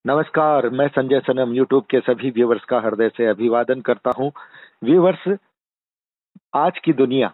नमस्कार, मैं संजय सनम यूट्यूब के सभी व्यूवर्स का हृदय से अभिवादन करता हूं। व्यूवर्स, आज की दुनिया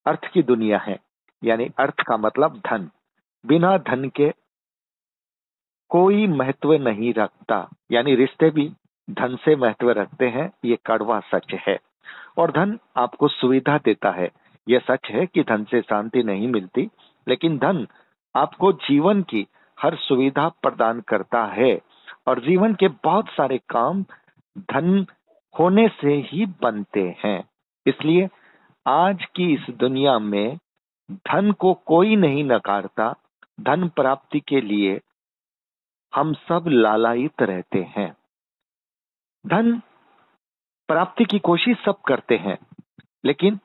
अर्थ की दुनिया है, यानी अर्थ का मतलब धन। बिना धन के कोई महत्व नहीं रखता, यानी रिश्ते भी धन से महत्व रखते हैं, ये कड़वा सच है। और धन आपको सुविधा देता है। यह सच है कि धन से शांति नहीं मिलती, लेकिन धन आपको जीवन की हर सुविधा प्रदान करता है। और जीवन के बहुत सारे काम धन होने से ही बनते हैं। इसलिए आज की इस दुनिया में धन को कोई नहीं नकारता। धन प्राप्ति के लिए हम सब लालायित रहते हैं। धन प्राप्ति की कोशिश सब करते हैं, लेकिन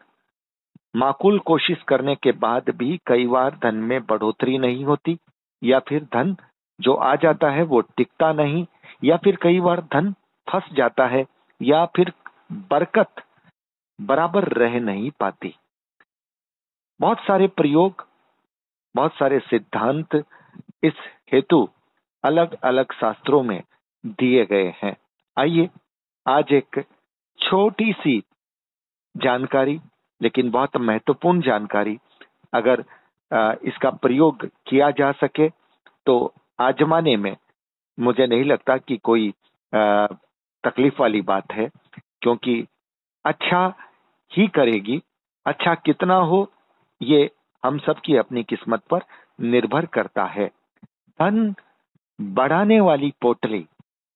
माकूल कोशिश करने के बाद भी कई बार धन में बढ़ोतरी नहीं होती, या फिर धन जो आ जाता है वो टिकता नहीं, या फिर कई बार धन फंस जाता है, या फिर बरकत बराबर रह नहीं पाती। बहुत सारे प्रयोग, बहुत सारे सिद्धांत इस हेतु अलग अलग शास्त्रों में दिए गए हैं। आइए आज एक छोटी सी जानकारी, लेकिन बहुत महत्वपूर्ण जानकारी, अगर इसका प्रयोग किया जा सके तो आजमाने में मुझे नहीं लगता कि कोई तकलीफ वाली बात है, क्योंकि अच्छा ही करेगी। अच्छा कितना हो, ये हम सब की अपनी किस्मत पर निर्भर करता है। धन बढ़ाने वाली पोटली,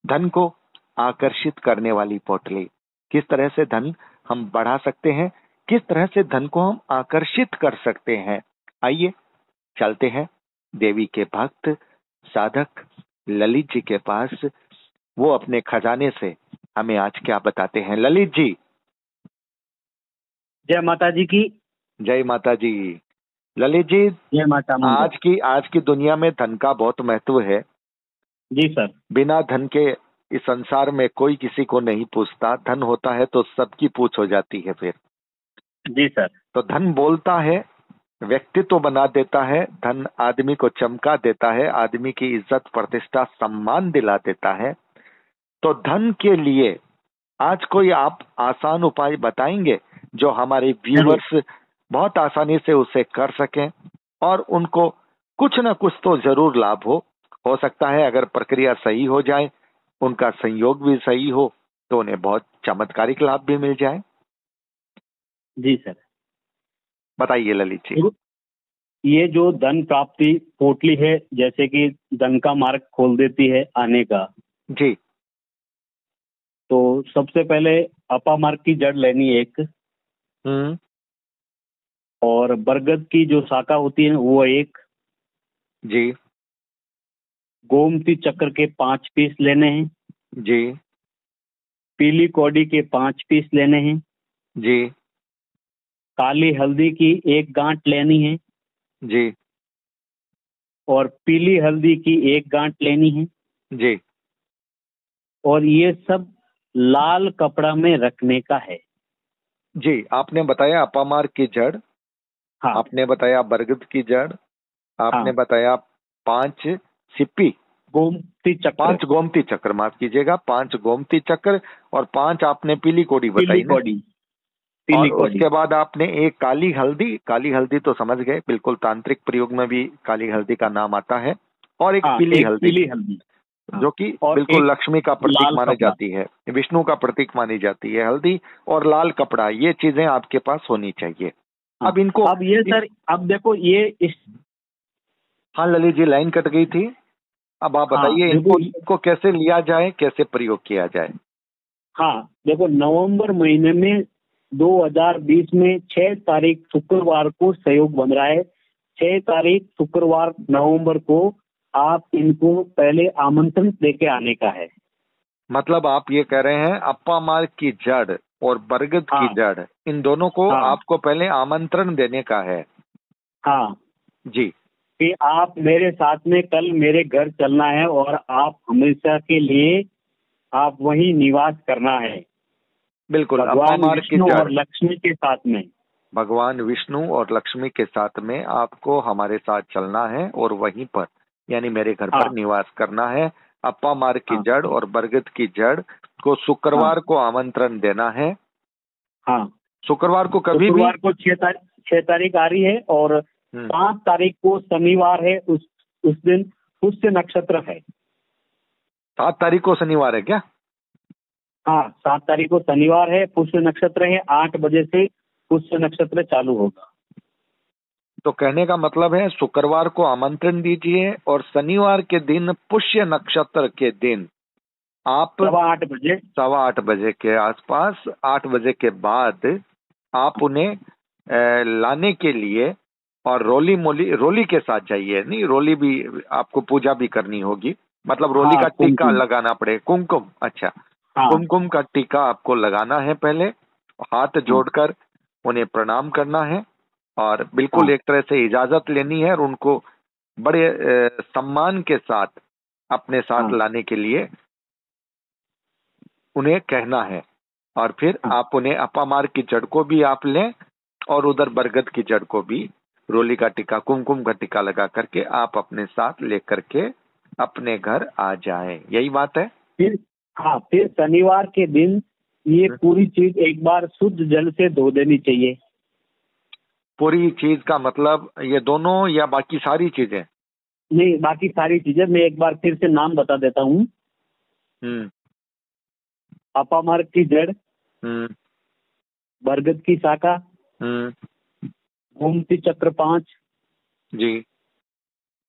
धन को आकर्षित करने वाली पोटली, किस तरह से धन हम बढ़ा सकते हैं, किस तरह से धन को हम आकर्षित कर सकते हैं। आइए चलते हैं देवी के भक्त साधक ललित जी के पास। वो अपने खजाने से हमें आज क्या बताते हैं। ललित जी। जय माता जी की। जय माता जी। ललित जी, जय माता मंगल। आज की दुनिया में धन का बहुत महत्व है। जी सर। बिना धन के इस संसार में कोई किसी को नहीं पूछता। धन होता है तो सबकी पूछ हो जाती है फिर। जी सर। तो धन बोलता है, व्यक्तित्व बना देता है। धन आदमी को चमका देता है, आदमी की इज्जत प्रतिष्ठा सम्मान दिला देता है। तो धन के लिए आज कोई आप आसान उपाय बताएंगे जो हमारे व्यूवर्स बहुत आसानी से उसे कर सकें और उनको कुछ ना कुछ तो जरूर लाभ हो सकता है। अगर प्रक्रिया सही हो जाए, उनका संयोग भी सही हो, तो उन्हें बहुत चमत्कारिक लाभ भी मिल जाए। जी सर, बताइए ललित जी। ये जो धन प्राप्ति पोटली है, जैसे कि धन का मार्ग खोल देती है आने का। जी। तो सबसे पहले अपा मार्ग की जड़ लेनी है एक, और बरगद की जो शाखा होती है वो एक। जी। गोमती चक्र के 5 पीस लेने हैं। जी। पीली कौड़ी के 5 पीस लेने हैं। जी। काली हल्दी की 1 गांठ लेनी है। जी। और पीली हल्दी की 1 गांठ लेनी है। जी। और ये सब लाल कपड़ा में रखने का है। जी, आपने बताया अपामार की जड़, हाँ। आपने बताया बरगद की जड़, आपने हाँ। बताया 5 सिप्पी, गोमती चक्र, 5 गोमती चक्र, माफ कीजिएगा, 5 गोमती चक्र, और 5 आपने पीली कोड़ी बताई ना। और उसके बाद आपने एक काली हल्दी। काली हल्दी तो समझ गए, बिल्कुल तांत्रिक प्रयोग में भी काली हल्दी का नाम आता है। और एक पीली हल्दी, जो कि बिल्कुल लक्ष्मी का प्रतीक मानी जाती है, विष्णु का प्रतीक मानी जाती है हल्दी। और लाल कपड़ा, ये चीजें आपके पास होनी चाहिए। अब इनको, अब ये सर, अब देखो ये इस, हाँ ललित जी, लाइन कट गई थी। अब आप बताइए इनको कैसे लिया जाए, कैसे प्रयोग किया जाए। हाँ देखो, नवंबर महीने में 2020 में 6 तारीख शुक्रवार को सहयोग बन रहा है। 6 तारीख शुक्रवार नवंबर को आप इनको पहले आमंत्रण देके आने का है। मतलब आप ये कह रहे हैं अप्पा मार्ग की जड़ और बरगद की जड़, इन दोनों को आपको पहले आमंत्रण देने का है। हाँ जी। कि आप मेरे साथ में कल मेरे घर चलना है और आप हमेशा के लिए आप वहीं निवास करना है। बिल्कुल, भगवान विष्णु और लक्ष्मी के साथ में। भगवान विष्णु और लक्ष्मी के साथ में आपको हमारे साथ चलना है और वहीं पर, यानी मेरे घर पर निवास करना है। अप्पा मार की हाँ जड़ और बरगद की जड़ को शुक्रवार को आमंत्रण देना है। हाँ। शुक्रवार को कभी भी। शुक्रवार को 6 तारीख आ रही है और 5 तारीख को शनिवार है। उस दिन पुष्य नक्षत्र है। 7 तारीख को शनिवार है क्या? हाँ, 7 तारीख को शनिवार है, पुष्य नक्षत्र है। 8 बजे से पुष्य नक्षत्र चालू होगा। तो कहने का मतलब है शुक्रवार को आमंत्रण दीजिए और शनिवार के दिन पुष्य नक्षत्र के दिन आप 8:15 8:15 के आसपास, 8 बजे के बाद आप उन्हें लाने के लिए, और रोली के साथ जाइए। नहीं, रोली भी आपको पूजा भी करनी होगी, मतलब रोली हाँ, का टीका कुमकुम। लगाना पड़े, कुमकुम। अच्छा, हाँ कुमकुम का टीका आपको लगाना है। पहले हाथ हाँ जोड़कर उन्हें प्रणाम करना है और बिल्कुल हाँ एक तरह से इजाजत लेनी है और उनको बड़े सम्मान के साथ अपने साथ हाँ लाने के लिए उन्हें कहना है। और फिर हाँ आप उन्हें अपामार की जड़ को भी आप लें और उधर बरगद की जड़ को भी, रोली का टीका, कुमकुम का टीका लगा करके आप अपने साथ लेकर के अपने घर आ जाएं। यही बात है। फिर हाँ, फिर शनिवार के दिन ये पूरी चीज एक बार शुद्ध जल से धो देनी चाहिए। पूरी चीज का मतलब ये दोनों या बाकी सारी चीजें? नहीं, बाकी सारी चीजें मैं एक बार फिर से नाम बता देता हूँ। हम्म अपामार्ग की जड़, हम्म बरगद की शाखा, हम्म गोमती चक्र 5, जी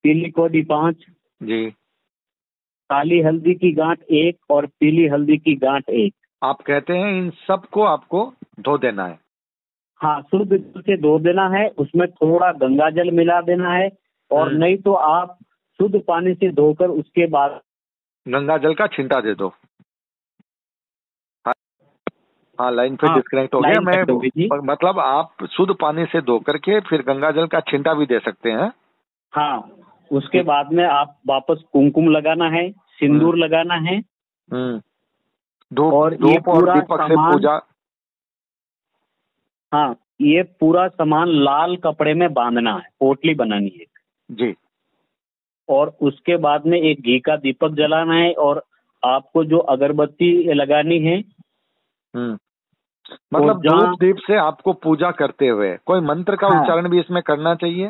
पीली कौड़ी 5, जी। काली हल्दी की गांठ 1 और पीली हल्दी की गांठ 1। आप कहते हैं इन सबको आपको धो देना है? हाँ, शुद्ध जल से धो देना है, उसमें थोड़ा गंगा जल मिला देना है। और नहीं तो आप शुद्ध पानी से धोकर उसके बाद गंगा जल का छिंटा दे दो। हाँ, हाँ, लाइन पे हाँ, डिस्कनेक्ट हो गया। लाइन मैं कट हो गई थी। मतलब आप शुद्ध पानी से धो करके फिर गंगा जल का छिंटा भी दे सकते हैं। हाँ, उसके बाद में आप वापस कुमकुम लगाना है, सिंदूर लगाना है। धूप और ये धूप और पूरा दीपक से सामान, पूजा। हाँ, ये पूरा सामान लाल कपड़े में बांधना है, पोटली बनानी है। जी। और उसके बाद में एक घी का दीपक जलाना है और आपको जो अगरबत्ती लगानी है। मतलब जहाँ धूप दीप से आपको पूजा करते हुए कोई मंत्र का हाँ उच्चारण भी इसमें करना चाहिए?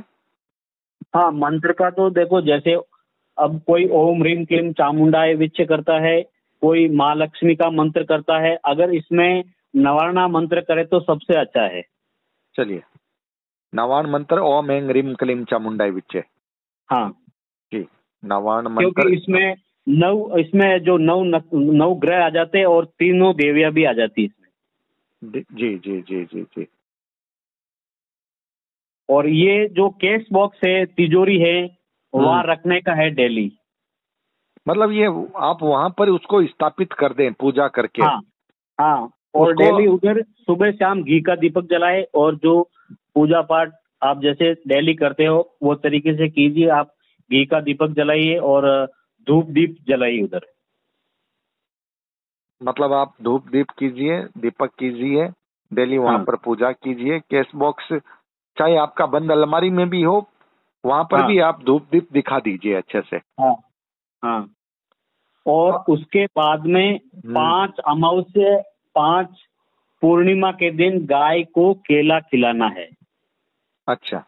हाँ, मंत्र का तो देखो, जैसे अब कोई ओम ह्रीम क्लीम चामुंडाय विच्छ करता है, कोई माँ लक्ष्मी का मंत्र करता है। अगर इसमें नवारणा मंत्र करे तो सबसे अच्छा है। चलिए, नवान मंत्र ओम ऐं ह्रीं क्लीं चामुंडाय विच्चे। हाँ, जी, नवान क्योंकि मंत्र। इसमें जो नौ ग्रह आ जाते हैं और तीनों देवियां भी आ जाती है इसमें। जी जी जी जी जी। और ये जो केस बॉक्स है, तिजोरी है, वहाँ रखने का है डेली। मतलब ये आप वहां पर उसको स्थापित कर दें पूजा करके। हाँ हाँ, और उसको डेली उधर सुबह शाम घी का दीपक जलाए और जो पूजा पाठ आप जैसे डेली करते हो वो तरीके से कीजिए। आप घी का दीपक जलाइए और धूप दीप जलाइए उधर। मतलब आप धूप दीप कीजिए, दीपक कीजिए, डेली वहां हाँ पर पूजा कीजिए। केस बॉक्स चाहे आपका बंद अलमारी में भी हो, वहां पर हाँ भी आप धूप दीप दिखा दीजिए अच्छे से। हाँ हाँ। और उसके बाद में 5 अमावस्या, 5 पूर्णिमा के दिन गाय को केला खिलाना है। अच्छा।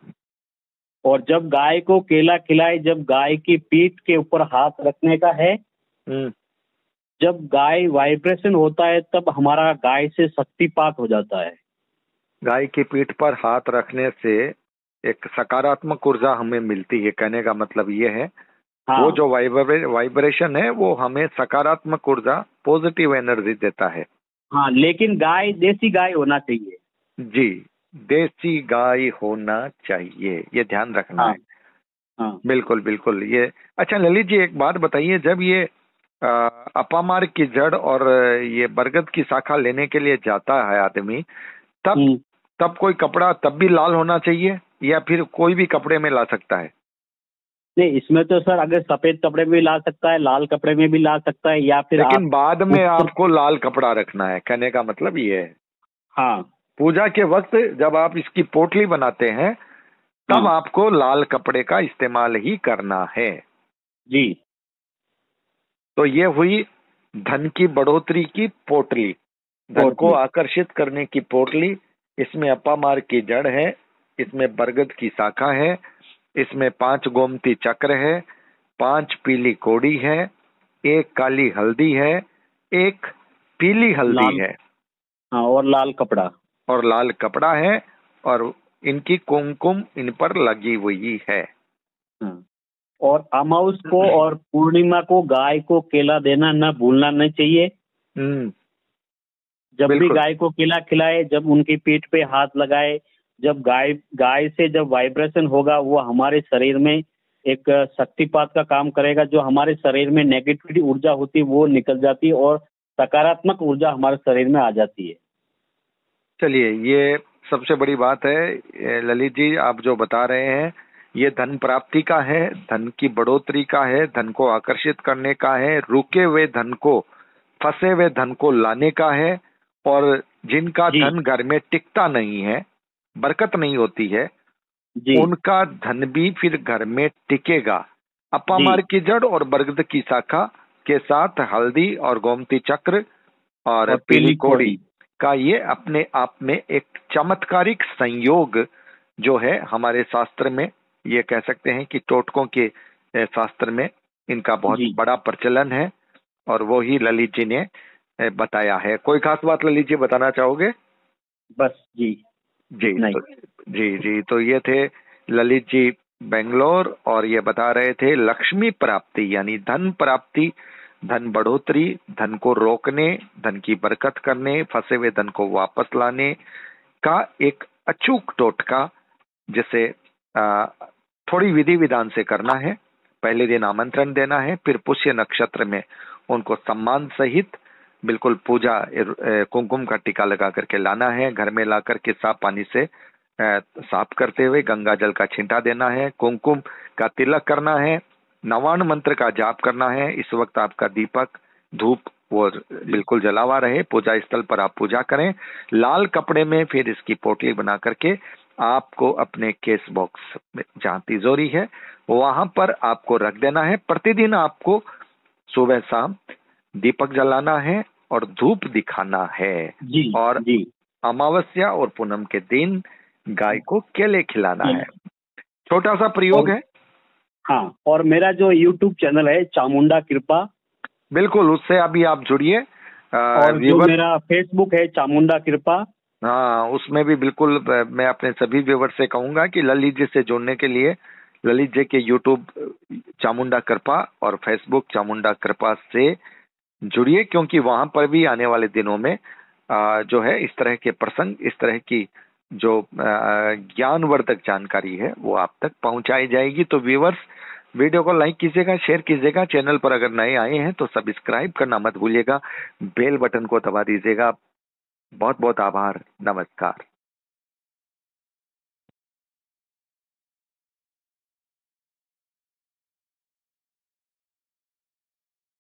और जब गाय को केला खिलाए, जब गाय की पीठ के ऊपर हाथ रखने का है। जब गाय वाइब्रेशन होता है तब हमारा गाय से शक्तिपात हो जाता है। गाय की पीठ पर हाथ रखने से एक सकारात्मक ऊर्जा हमें मिलती है, कहने का मतलब ये है। हाँ वो जो वाइब्रेशन है वो हमें सकारात्मक ऊर्जा, पॉजिटिव एनर्जी देता है। हाँ, लेकिन गाय देसी गाय होना चाहिए। जी, देसी गाय होना चाहिए, ये ध्यान रखना हाँ है। हाँ बिल्कुल बिल्कुल। ये अच्छा ललित जी, एक बात बताइए, जब ये अपामार की जड़ और ये बरगद की शाखा लेने के लिए जाता है आदमी, तब तब कोई कपड़ा तब भी लाल होना चाहिए या फिर कोई भी कपड़े में ला सकता है? नहीं, इसमें तो सर अगर सफेद कपड़े में भी ला सकता है, लाल कपड़े में भी ला सकता है, या फिर लेकिन आप बाद में आपको लाल कपड़ा रखना है, कहने का मतलब ये है। हाँ पूजा के वक्त जब आप इसकी पोटली बनाते हैं तब हाँ आपको लाल कपड़े का इस्तेमाल ही करना है। जी। तो ये हुई धन की बढ़ोतरी की पोटली, धन को आकर्षित करने की पोटली। इसमें अपामार की जड़ है, इसमें बरगद की शाखा है, इसमें 5 गोमती चक्र है, 5 पीली कोड़ी है, 1 काली हल्दी है, 1 पीली हल्दी है, हाँ, और लाल कपड़ा है, और इनकी कुमकुम इन पर लगी हुई है। और अमावस को और पूर्णिमा को गाय को केला देना न भूलना नहीं चाहिए। जब भी गाय को केला खिलाए, जब उनकी पीठ पे हाथ लगाए, जब गाय से जब वाइब्रेशन होगा, वो हमारे शरीर में एक शक्तिपात का काम करेगा। जो हमारे शरीर में नेगेटिविटी ऊर्जा होती है वो निकल जाती है और सकारात्मक ऊर्जा हमारे शरीर में आ जाती है। चलिए, ये सबसे बड़ी बात है ललित जी, आप जो बता रहे हैं ये धन प्राप्ति का है, धन की बढ़ोतरी का है, धन को आकर्षित करने का है, रुके हुए धन को, फंसे हुए धन को लाने का है। और जिनका धन घर में टिकता नहीं है, बरकत नहीं होती है, उनका धन भी फिर घर में टिकेगा। अपामार की जड़ और बरगद की शाखा के साथ हल्दी और गोमती चक्र और पीली कोड़ी का ये अपने आप में एक चमत्कारिक संयोग जो है, हमारे शास्त्र में ये कह सकते हैं कि टोटकों के शास्त्र में इनका बहुत बड़ा प्रचलन है, और वो ही ललित जी ने बताया है। कोई खास बात ललित जी बताना चाहोगे? बस जी नहीं। जी, तो ये थे ललित जी बेंगलोर, और ये बता रहे थे लक्ष्मी प्राप्ति यानी धन प्राप्ति, धन बढ़ोतरी, धन को रोकने, धन की बरकत करने, फंसे हुए धन को वापस लाने का एक अचूक टोटका, जिसे थोड़ी विधि विधान से करना है। पहले दिन आमंत्रण देना है, फिर पुष्य नक्षत्र में उनको सम्मान सहित बिल्कुल पूजा कुमकुम का टीका लगा करके लाना है। घर में ला करके साफ पानी से साफ करते हुए गंगा जल का छींटा देना है, कुमकुम का तिलक करना है, नवान मंत्र का जाप करना है। इस वक्त आपका दीपक धूप वो बिल्कुल जला हुआ रहे, पूजा स्थल पर आप पूजा करें। लाल कपड़े में फिर इसकी पोटली बना करके आपको अपने केस बॉक्स में, जहाँ तिजोरी है वहां पर आपको रख देना है। प्रतिदिन आपको सुबह शाम दीपक जलाना है और धूप दिखाना है। और अमावस्या और पूनम के दिन गाय को केले खिलाना है। छोटा सा प्रयोग है। हाँ, और मेरा जो YouTube चैनल है चामुंडा कृपा, बिल्कुल उससे अभी आप जुड़िए। और जो मेरा फेसबुक है चामुंडा कृपा, हाँ, उसमें भी बिल्कुल मैं अपने सभी व्यूअर से कहूंगा कि ललित जी से जुड़ने के लिए ललित जी के YouTube चामुंडा कृपा और फेसबुक चामुंडा कृपा से जुड़िए, क्योंकि वहां पर भी आने वाले दिनों में जो है इस तरह के प्रसंग, इस तरह की जो ज्ञानवर्धक जानकारी है वो आप तक पहुंचाई जाएगी। तो व्यूअर्स, वीडियो को लाइक कीजिएगा, शेयर कीजिएगा। चैनल पर अगर नए आए हैं तो सब्सक्राइब करना मत भूलिएगा, बेल बटन को दबा दीजिएगा। बहुत बहुत आभार, नमस्कार।